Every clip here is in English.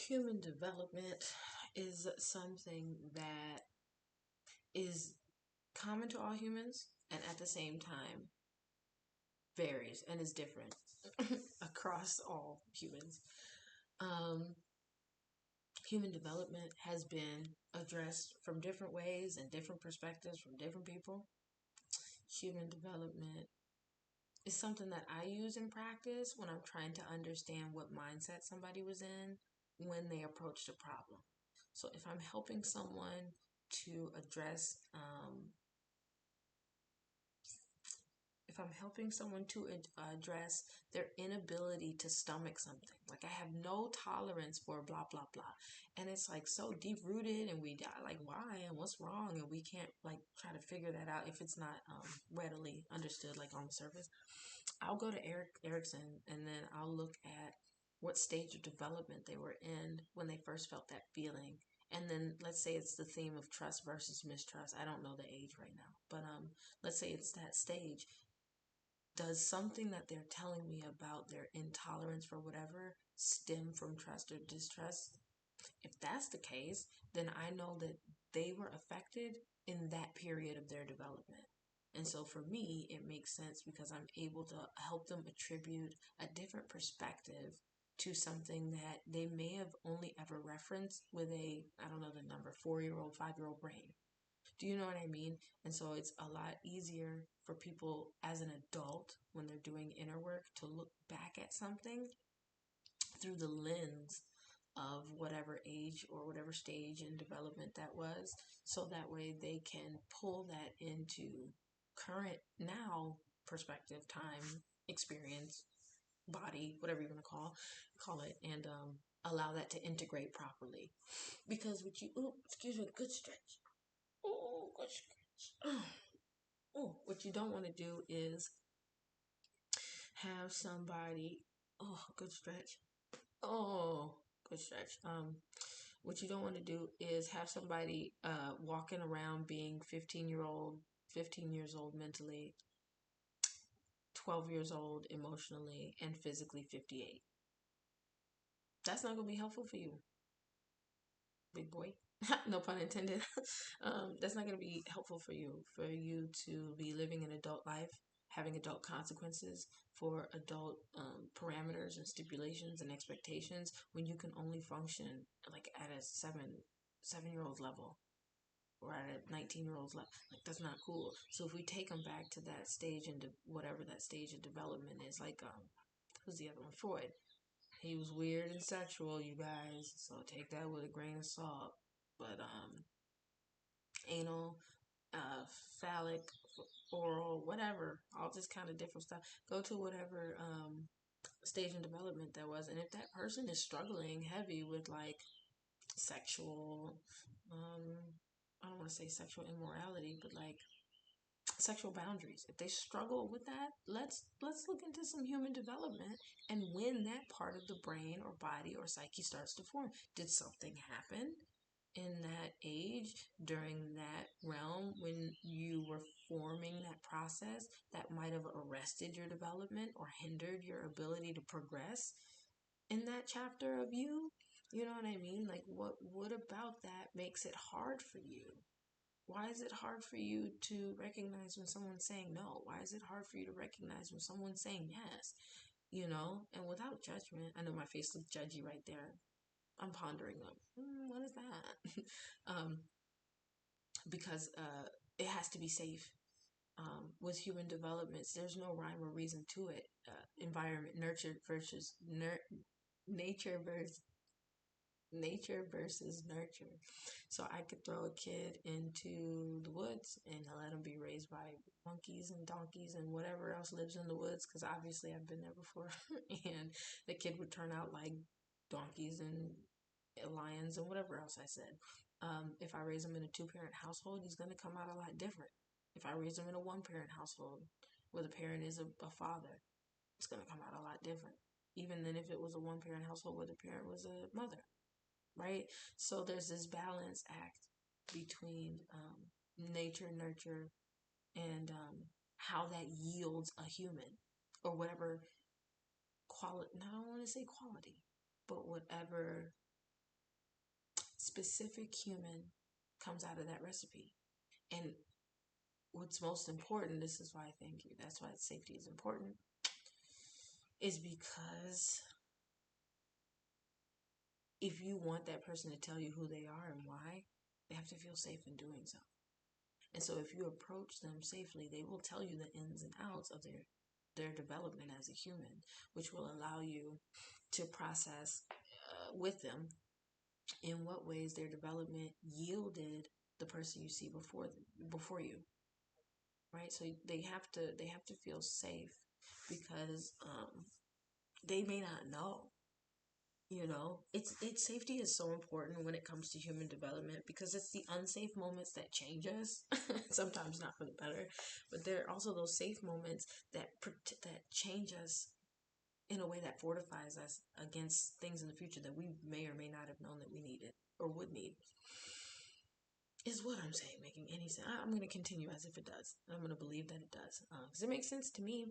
Human development is something that is common to all humans and at the same time varies and is different across all humans. Um, Human development has been addressed from different ways and different perspectives from different people. Human development is something that I use in practice when I'm trying to understand what mindset somebody was in when they approached a problem. So if I'm helping someone to address if I'm helping someone to address their inability to stomach something, like I have no tolerance for blah blah blah, and it's like so deep rooted, and we like why and what's wrong, and we can't like try to figure that out if it's not readily understood like on the surface. I'll go to Erickson, and then I'll look at what stage of development they were in when they first felt that feeling. And then let's say it's the theme of trust versus mistrust. I don't know the age right now, but let's say it's that stage. Does something that they're telling me about their intolerance for whatever stem from trust or distrust? If that's the case, then I know that they were affected in that period of their development. And so for me, it makes sense because I'm able to help them attribute a different perspective to something that they may have only ever referenced with a, I don't know the number, 4 year old, 5 year old brain. Do you know what I mean? And so it's a lot easier for people as an adult when they're doing inner work to look back at something through the lens of whatever age or whatever stage in development that was. So that way they can pull that into current now perspective, time, experience, body, whatever you want to call it, and allow that to integrate properly. Because what you, ooh, excuse me, good stretch. Oh, good stretch. Oh, what you don't want to do is have somebody. Oh, good stretch. Oh, good stretch. What you don't want to do is have somebody walking around being 15 years old mentally, 12 years old emotionally, and physically 58. That's not going to be helpful for you, big boy. No pun intended. That's not going to be helpful for you to be living an adult life, having adult consequences for adult parameters and stipulations and expectations when you can only function like at a 7 year old level or at a 19-year old's level. Like that's not cool. So if we take them back to that stage and whatever that stage of development is, like who's the other one? Freud. He was weird and sexual, you guys. So take that with a grain of salt. But anal, uh, phallic, oral, whatever, all this kind of different stuff. Go to whatever stage in development that was, and if that person is struggling heavy with like sexual, I don't want to say sexual immorality, but like sexual boundaries, if they struggle with that, let's look into some human development and when that part of the brain or body or psyche starts to form. Did something happen in that age during that realm when you were forming that process that might have arrested your development or hindered your ability to progress in that chapter of you? You know what I mean? Like what about that makes it hard for you? Why is it hard for you to recognize when someone's saying no? Why is it hard for you to recognize when someone's saying yes? You know, and without judgment. I know my face looked judgy right there. I'm pondering like, what is that? um, because it has to be safe. With human developments, there's no rhyme or reason to it. Environment, nature versus nature versus nurture. So I could throw a kid into the woods and let him be raised by monkeys and donkeys and whatever else lives in the woods, because obviously I've been there before. And the kid would turn out like donkeys and lions and whatever else I said. If I raise him in a two-parent household, he's going to come out a lot different. If I raise him in a one-parent household where the parent is a father, it's going to come out a lot different. Even than if it was a one-parent household where the parent was a mother, right? So there's this balance act between nature, nurture, and how that yields a human or whatever quality. No, I don't want to say quality, but whatever specific human comes out of that recipe. And what's most important, this is why I think that's why safety is important, is because if you want that person to tell you who they are and why, they have to feel safe in doing so. And so if you approach them safely, they will tell you the ins and outs of their development as a human, which will allow you to process with them in what ways their development yielded the person you see before you, right? So they have to feel safe because they may not know. It's safety is so important when it comes to human development because it's the unsafe moments that change us. Sometimes not for the better, but there are also those safe moments that change us in a way that fortifies us against things in the future that we may or may not have known that we needed or would need. Is what I'm saying making any sense? I'm going to continue as if it does. I'm going to believe that it does because it makes sense to me.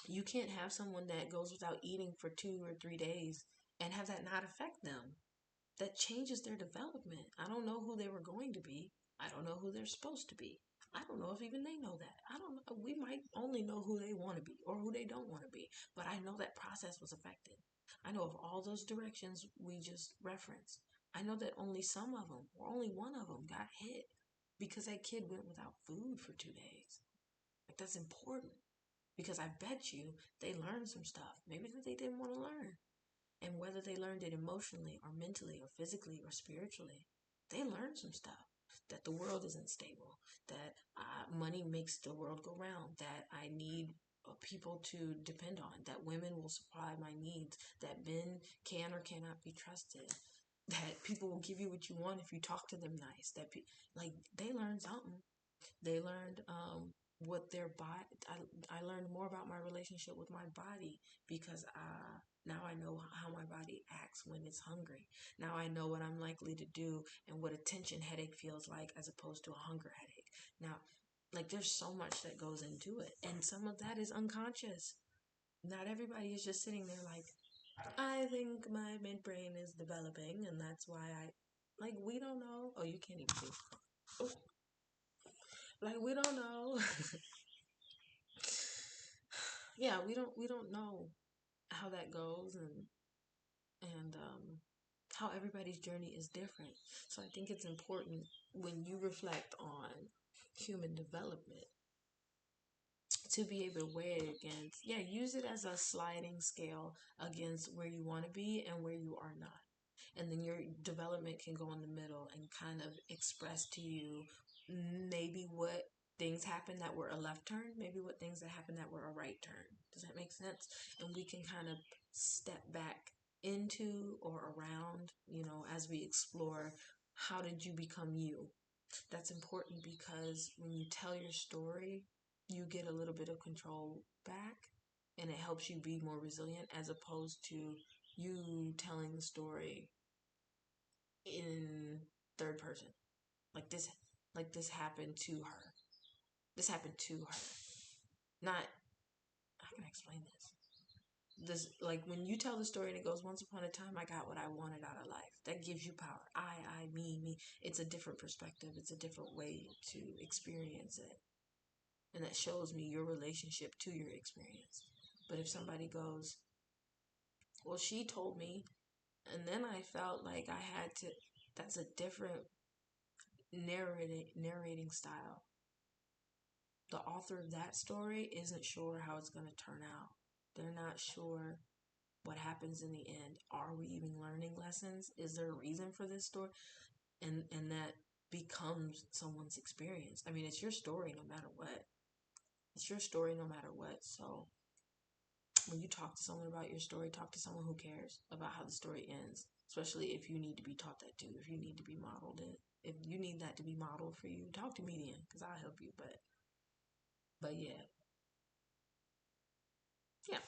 You can't have someone that goes without eating for 2 or 3 days and have that not affect them. That changes their development. I don't know who they were going to be. I don't know who they're supposed to be. I don't know if even they know that. I don't know. We might only know who they want to be or who they don't want to be. But I know that process was affected. I know of all those directions we just referenced. I know that only some of them, or only one of them, got hit because that kid went without food for 2 days. Like, that's important because I bet you they learned some stuff, maybe that they didn't want to learn. And whether they learned it emotionally or mentally or physically or spiritually, they learned some stuff. That the world isn't stable, that money makes the world go round, that I need people to depend on, that women will supply my needs, that men can or cannot be trusted, that people will give you what you want if you talk to them nice, like they learned something. They learned what their body. I learned more about my relationship with my body because now I know how my body acts when it's hungry. Now I know what I'm likely to do and what a tension headache feels like as opposed to a hunger headache. Now, like there's so much that goes into it, and some of that is unconscious. Not everybody is just sitting there like, I think my midbrain is developing, and that's why I like. We don't know. Oh, you can't even see. Oh, like we don't know. Yeah, we don't know how that goes and how everybody's journey is different. So I think it's important when you reflect on human development to be able to weigh it against, yeah, use it as a sliding scale against where you want to be and where you are not. And then your development can go in the middle and kind of express to you maybe what things happen that were a left turn, maybe what things that happened that were a right turn. Does that make sense? And we can kind of step back into or around, as we explore how did you become you. That's important because when you tell your story, you get a little bit of control back and it helps you be more resilient as opposed to you telling the story in third person. Like this happened to her. This happened to her. Not how can I explain this? This like when you tell the story and it goes once upon a time I got what I wanted out of life. That gives you power. Me. It's a different perspective. It's a different way to experience it. And that shows me your relationship to your experience. But if somebody goes, well, she told me, and then I felt like I had to, that's a different narrating style. The author of that story isn't sure how it's going to turn out. They're not sure what happens in the end. Are we even learning lessons? Is there a reason for this story? And that becomes someone's experience. I mean, it's your story no matter what. It's your story no matter what. So when you talk to someone about your story, talk to someone who cares about how the story ends. Especially if you need to be taught that too. If you need to be modeled it. If you need that to be modeled for you, talk to me then, because I'll help you. But yeah. Yeah.